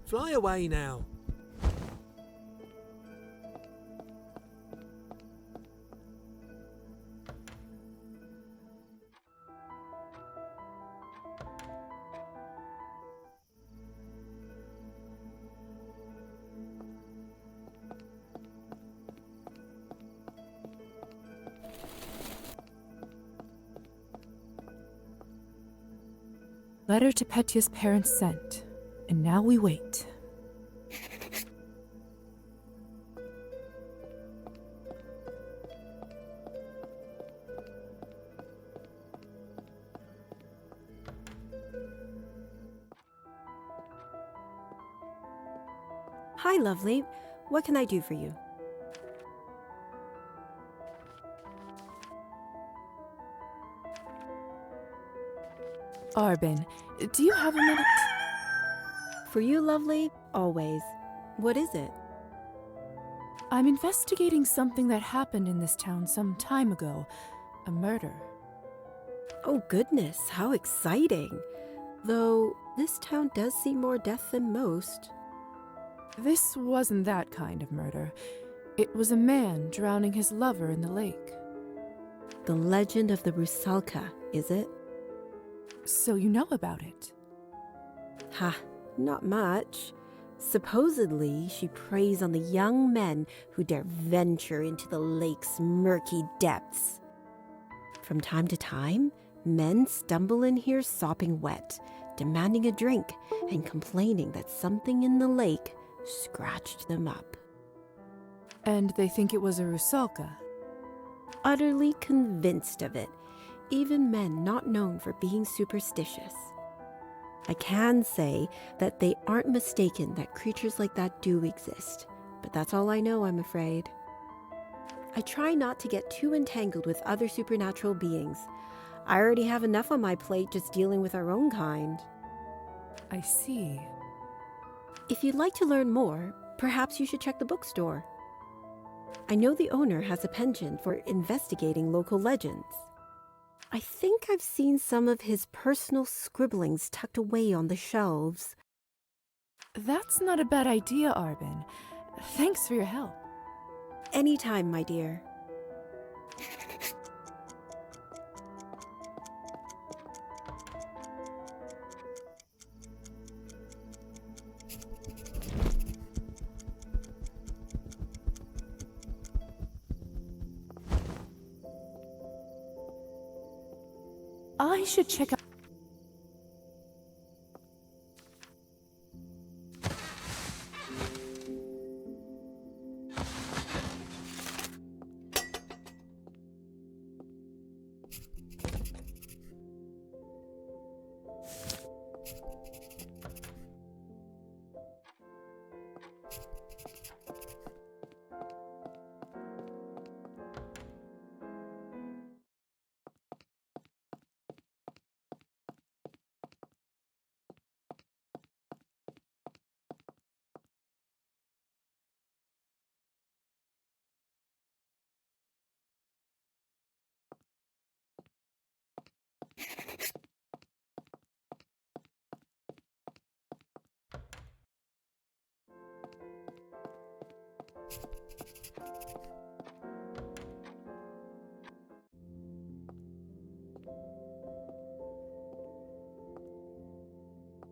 Fly away now. Letter to Petya's parents sent, and now we wait. Hi, lovely. What can I do for you? Arbin, do you have a minute? For you, lovely, always. What is it? I'm investigating something that happened in this town some time ago. A murder. Oh, goodness, how exciting. Though, this town does see more death than most. This wasn't that kind of murder. It was a man drowning his lover in the lake. The legend of the Rusalka, is it? So you know about it? Ha, not much. Supposedly, she preys on the young men who dare venture into the lake's murky depths. From time to time, men stumble in here sopping wet, demanding a drink and complaining that something in the lake scratched them up. And they think it was a Rusalka. Utterly convinced of it, even men not known for being superstitious. I can say that they aren't mistaken that creatures like that do exist, but that's all I know, I'm afraid. I try not to get too entangled with other supernatural beings. I already have enough on my plate just dealing with our own kind. I see. If you'd like to learn more, perhaps you should check the bookstore. I know the owner has a penchant for investigating local legends. I think I've seen some of his personal scribblings tucked away on the shelves. That's not a bad idea, Arbin. Thanks for your help. Anytime, my dear. I should check out.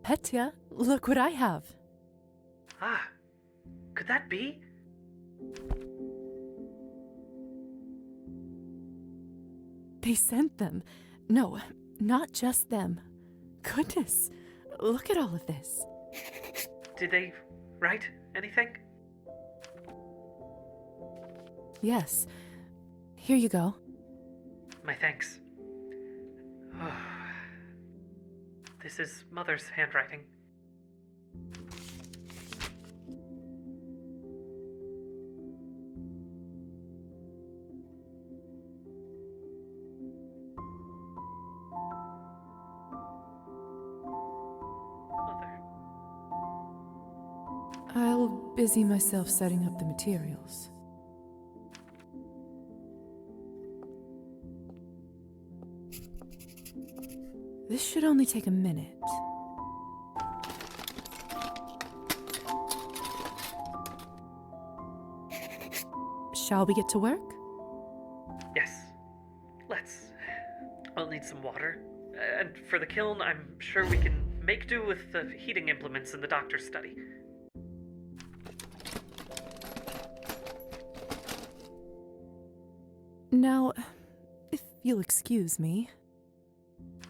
Petya, look what I have. Ah, could that be? They sent them. No, not just them. Goodness, look at all of this. Did they write anything? Yes. Here you go. My thanks. Oh. This is Mother's handwriting. busy myself setting up the materials. This should only take a minute. Shall we get to work? Yes. Let's. I'll need some water. And for the kiln, I'm sure we can make do with the heating implements in the doctor's study. Now, if you'll excuse me.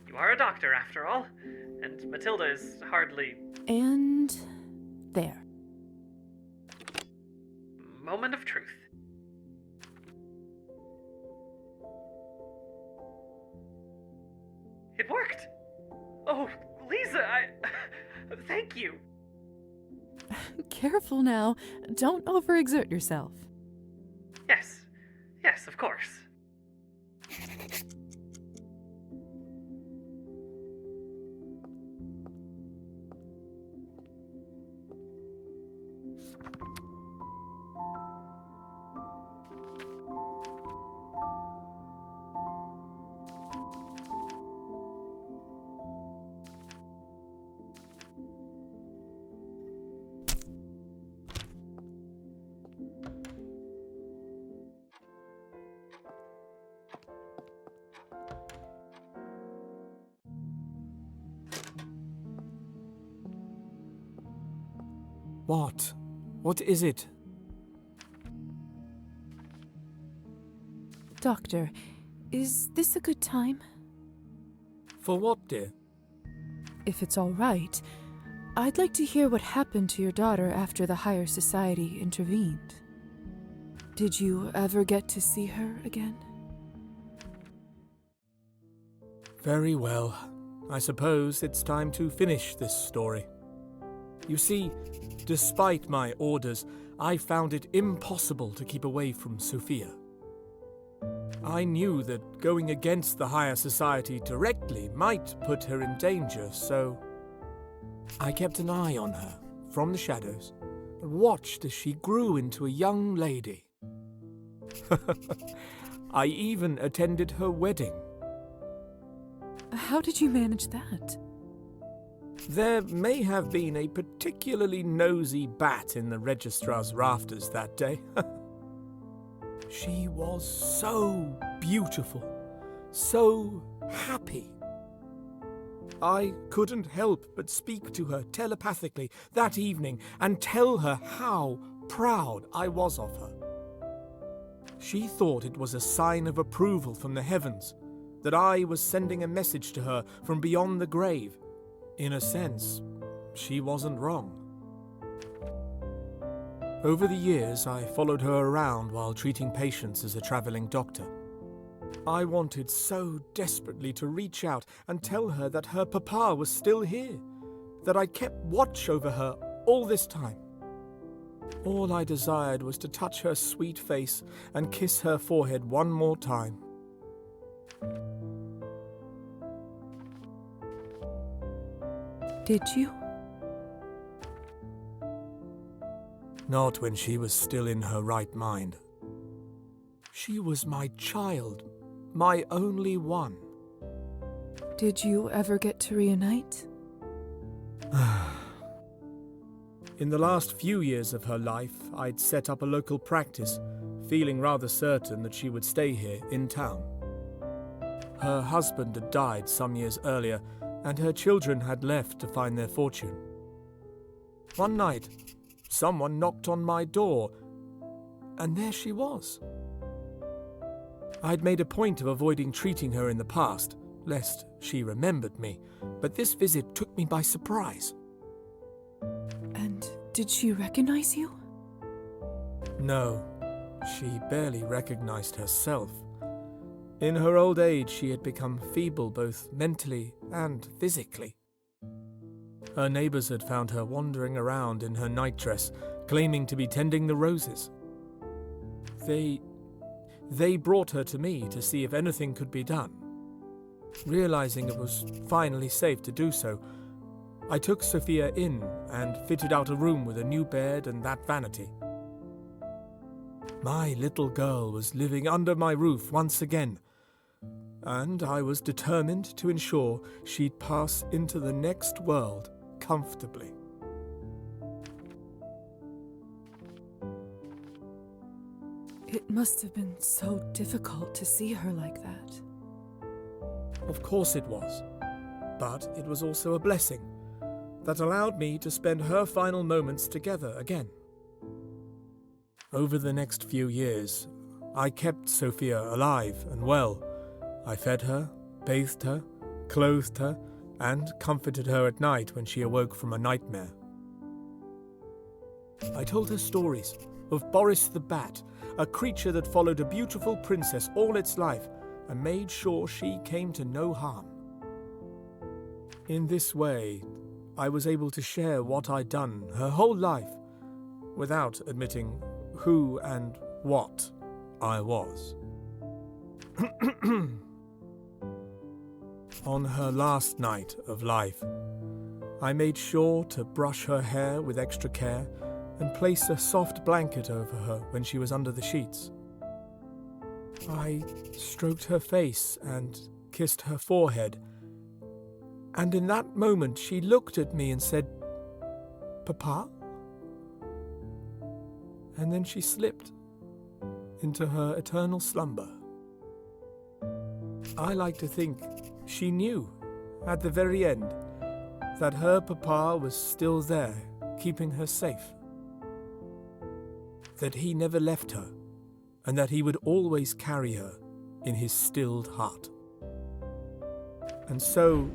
You are a doctor, after all, and Matilda is hardly... And there. Moment of truth. It worked! Oh, Liza, thank you! Careful now. Don't overexert yourself. Yes, of course. What? What is it? Doctor, is this a good time? For what, dear? If it's all right, I'd like to hear what happened to your daughter after the higher society intervened. Did you ever get to see her again? Very well. I suppose it's time to finish this story. You see, despite my orders, I found it impossible to keep away from Sophia. I knew that going against the higher society directly might put her in danger, so I kept an eye on her from the shadows and watched as she grew into a young lady. I even attended her wedding. How did you manage that? There may have been a particularly nosy bat in the registrar's rafters that day. She was so beautiful, so happy. I couldn't help but speak to her telepathically that evening and tell her how proud I was of her. She thought it was a sign of approval from the heavens, that I was sending a message to her from beyond the grave. In a sense, she wasn't wrong. Over the years, I followed her around while treating patients as a traveling doctor. I wanted so desperately to reach out and tell her that her papa was still here, that I'd kept watch over her all this time. All I desired was to touch her sweet face and kiss her forehead one more time. Did you? Not when she was still in her right mind. She was my child, my only one. Did you ever get to reunite? In the last few years of her life, I'd set up a local practice, feeling rather certain that she would stay here in town. Her husband had died some years earlier, and her children had left to find their fortune. One night, someone knocked on my door, and there she was. I'd made a point of avoiding treating her in the past, lest she remembered me, but this visit took me by surprise. And did she recognize you? No, she barely recognized herself. In her old age, she had become feeble both mentally and physically. Her neighbors had found her wandering around in her nightdress, claiming to be tending the roses. They brought her to me to see if anything could be done. Realizing it was finally safe to do so, I took Sophia in and fitted out a room with a new bed and that vanity. My little girl was living under my roof once again, and I was determined to ensure she'd pass into the next world comfortably. It must have been so difficult to see her like that. Of course it was, but it was also a blessing that allowed me to spend her final moments together again. Over the next few years, I kept Sophia alive and well. I fed her, bathed her, clothed her, and comforted her at night when she awoke from a nightmare. I told her stories of Boris the Bat, a creature that followed a beautiful princess all its life and made sure she came to no harm. In this way, I was able to share what I'd done her whole life without admitting who and what I was. On her last night of life, I made sure to brush her hair with extra care and place a soft blanket over her when she was under the sheets. I stroked her face and kissed her forehead, and in that moment she looked at me and said, "Papa?" And then she slipped into her eternal slumber. I like to think she knew, at the very end, that her papa was still there, keeping her safe. That he never left her, and that he would always carry her in his stilled heart. And so,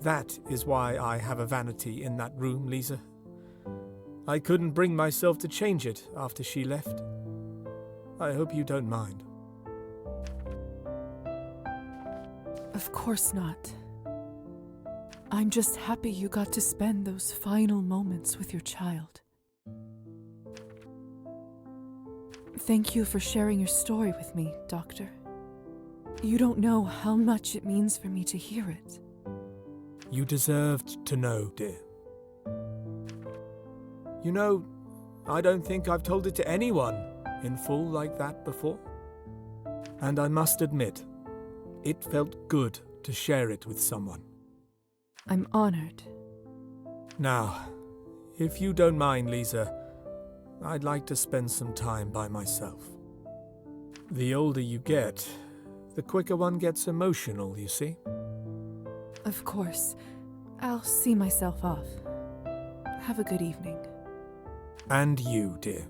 that is why I have a vanity in that room, Liza. I couldn't bring myself to change it after she left. I hope you don't mind. Of course not. I'm just happy you got to spend those final moments with your child. Thank you for sharing your story with me, Doctor. You don't know how much it means for me to hear it. You deserved to know, dear. You know, I don't think I've told it to anyone in full like that before. And I must admit, it felt good to share it with someone. I'm honored. Now, if you don't mind, Liza, I'd like to spend some time by myself. The older you get, the quicker one gets emotional, you see? Of course. I'll see myself off. Have a good evening. And you, dear.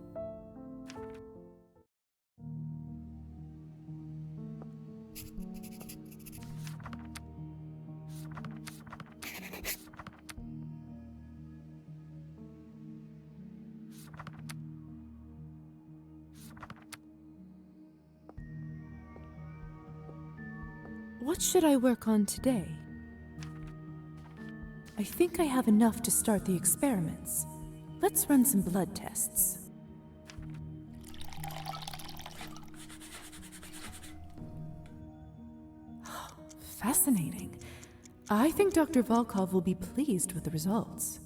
What should I work on today? I think I have enough to start the experiments. Let's run some blood tests. Fascinating. I think Dr. Volkov will be pleased with the results.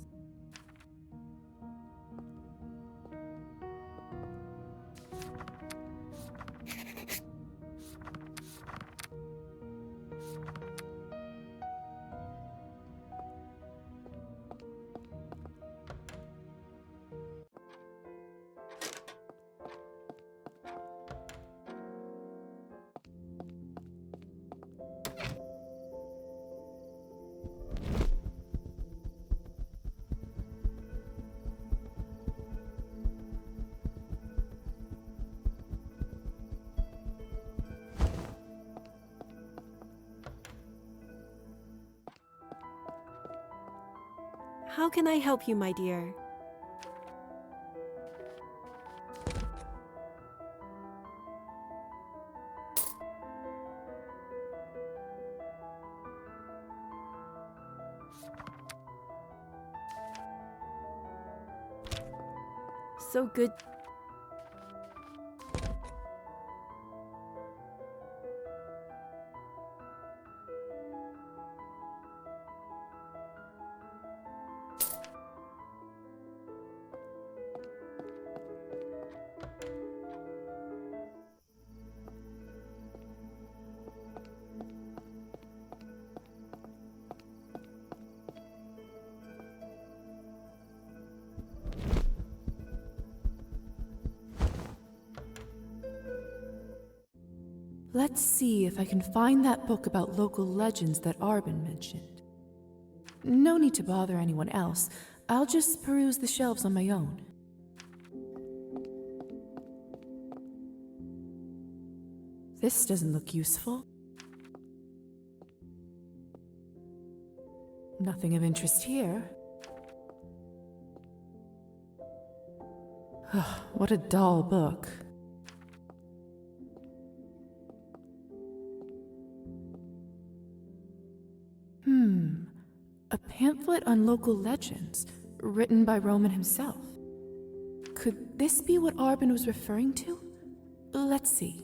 How can I help you, my dear? So good. Let's see if I can find that book about local legends that Arbin mentioned. No need to bother anyone else. I'll just peruse the shelves on my own. This doesn't look useful. Nothing of interest here. What a dull book. A pamphlet on local legends, written by Roman himself. Could this be what Arbin was referring to? Let's see.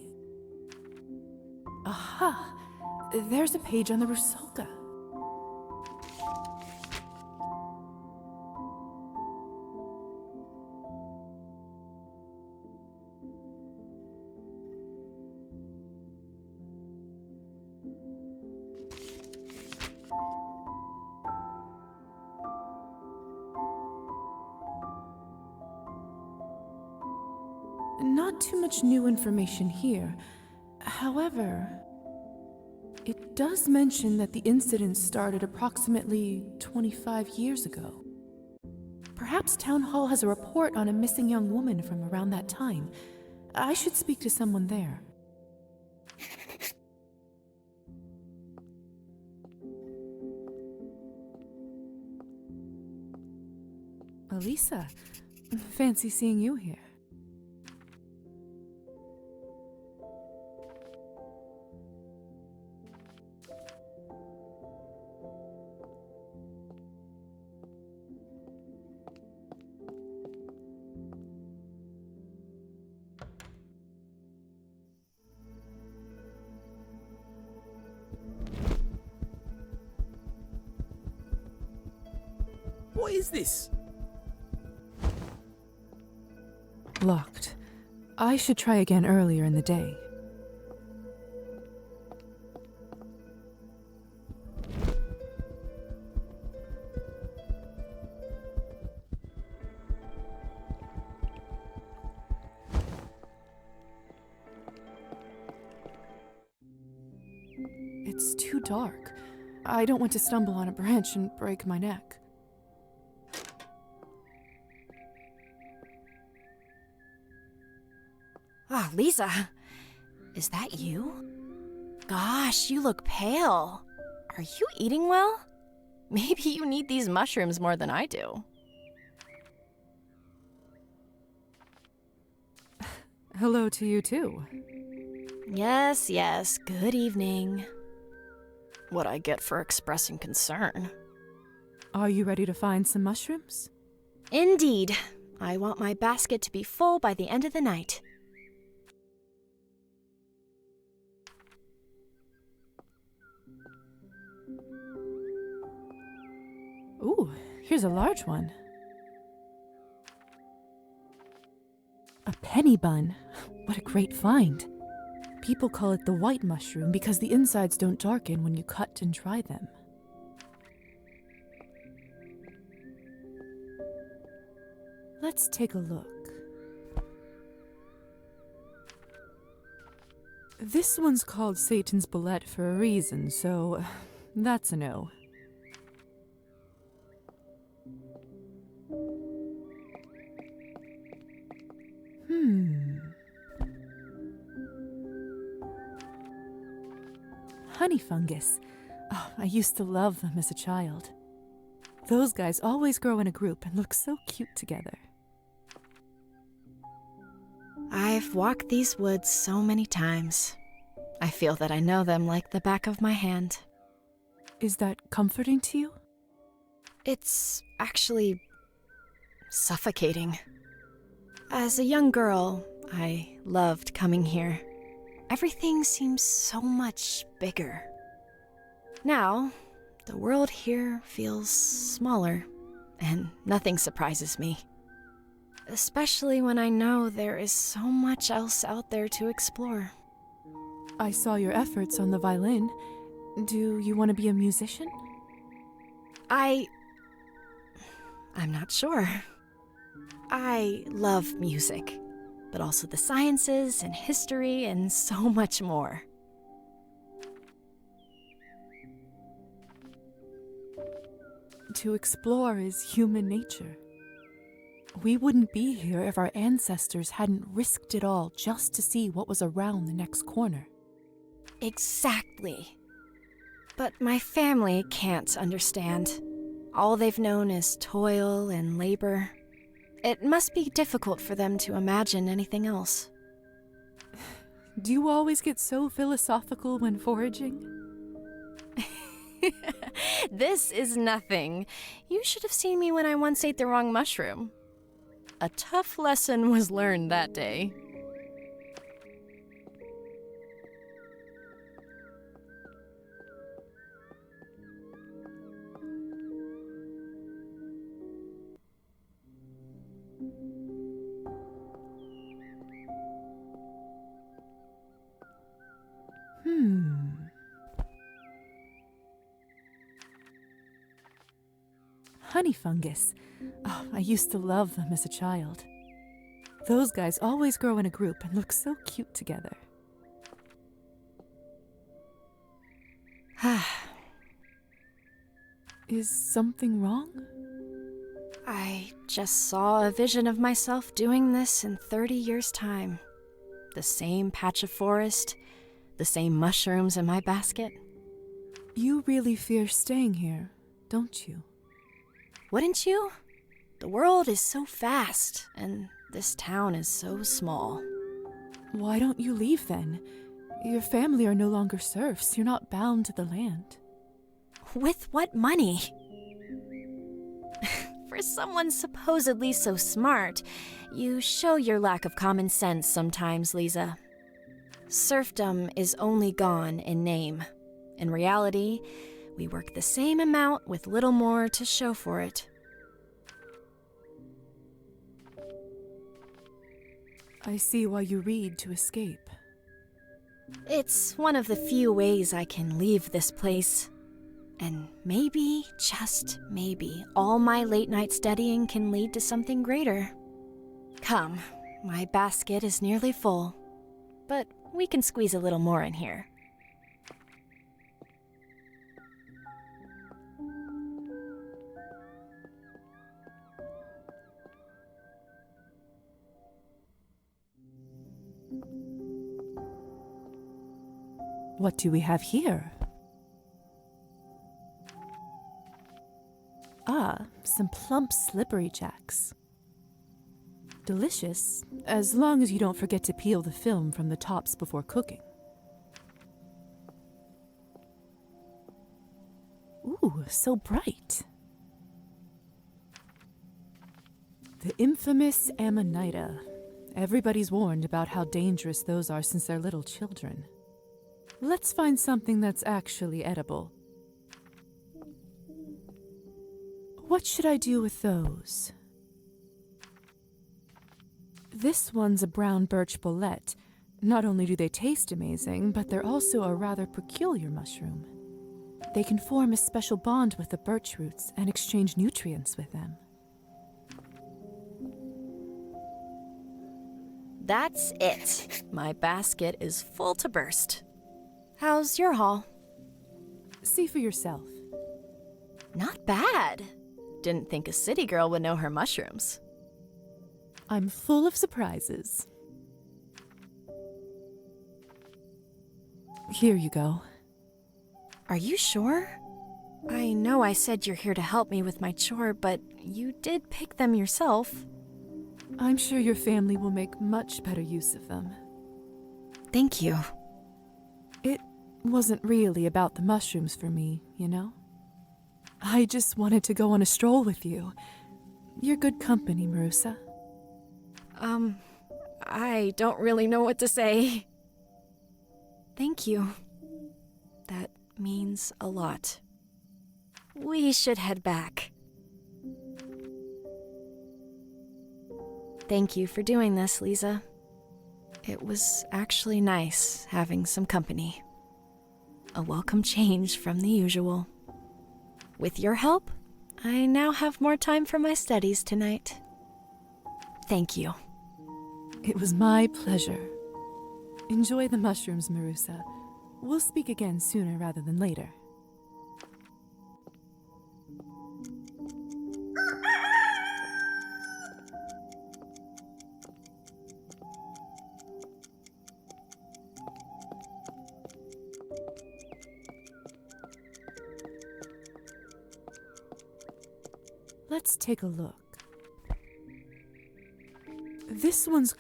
Aha! There's a page on the Rusalka. Not too much new information here. However, it does mention that the incident started approximately 25 years ago. Perhaps Town Hall has a report on a missing young woman from around that time. I should speak to someone there. Liza, fancy seeing you here. What is this? Locked. I should try again earlier in the day. It's too dark. I don't want to stumble on a branch and break my neck. Ah, Liza, is that you? Gosh, you look pale. Are you eating well? Maybe you need these mushrooms more than I do. Hello to you too. Yes, good evening. What I get for expressing concern. Are you ready to find some mushrooms? Indeed. I want my basket to be full by the end of the night. Ooh, here's a large one. A penny bun. What a great find. People call it the white mushroom because the insides don't darken when you cut and dry them. Let's take a look. This one's called Satan's Bullet for a reason, so that's a no. Honey fungus. Oh, I used to love them as a child. Those guys always grow in a group and look so cute together. I've walked these woods so many times. I feel that I know them like the back of my hand. Is that comforting to you? It's actually suffocating. As a young girl, I loved coming here. Everything seems so much bigger. Now, the world here feels smaller, and nothing surprises me. Especially when I know there is so much else out there to explore. I saw your efforts on the violin. Do you want to be a musician? I'm not sure. I love music, but also the sciences and history and so much more. to explore is human nature. We wouldn't be here if our ancestors hadn't risked it all just to see what was around the next corner. Exactly. But my family can't understand. All they've known is toil and labor. It must be difficult for them to imagine anything else. Do you always get so philosophical when foraging? This is nothing. You should have seen me when I once ate the wrong mushroom. A tough lesson was learned that day. Honey fungus. Oh, I used to love them as a child. Those guys always grow in a group and look so cute together. Is something wrong? I just saw a vision of myself doing this in 30 years' time. The same patch of forest, the same mushrooms in my basket. You really fear staying here, don't you? Wouldn't you? The world is so vast, and this town is so small. Why don't you leave then? Your family are no longer serfs. You're not bound to the land. With what money? For someone supposedly so smart, you show your lack of common sense sometimes, Liza. Serfdom is only gone in name. In reality, we work the same amount with little more to show for it. I see why you read to escape. It's one of the few ways I can leave this place. And maybe, just maybe, all my late-night studying can lead to something greater. Come, my basket is nearly full, but we can squeeze a little more in here. What do we have here? Ah, some plump slippery jacks. Delicious, as long as you don't forget to peel the film from the tops before cooking. Ooh, so bright. The infamous Amanita. Everybody's warned about how dangerous those are since they're little children. Let's find something that's actually edible. What should I do with those? This one's a brown birch bollete. Not only do they taste amazing, but they're also a rather peculiar mushroom. They can form a special bond with the birch roots and exchange nutrients with them. That's it. My basket is full to burst. How's your haul? See for yourself. Not bad. Didn't think a city girl would know her mushrooms. I'm full of surprises. Here you go. Are you sure? I know I said you're here to help me with my chore, but you did pick them yourself. I'm sure your family will make much better use of them. Thank you. It wasn't really about the mushrooms for me, you know? I just wanted to go on a stroll with you. You're good company, Marusa. I don't really know what to say. Thank you. That means a lot. We should head back. Thank you for doing this, Liza. It was actually nice having some company. A welcome change from the usual. With your help, I now have more time for my studies tonight. Thank you. It was my pleasure. Enjoy the mushrooms, Marusa. We'll speak again sooner rather than later. Let's take a look. This one's...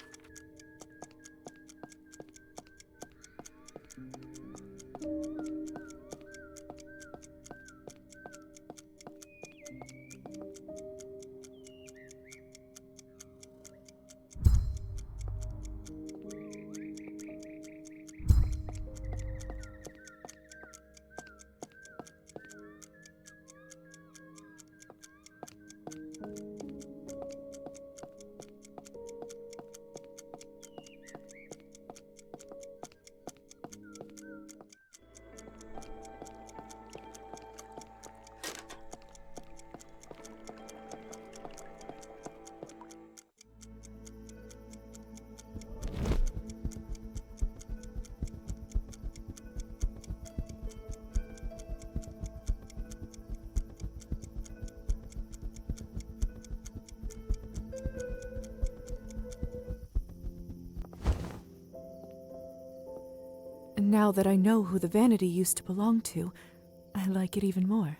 Now that I know who the vanity used to belong to, I like it even more.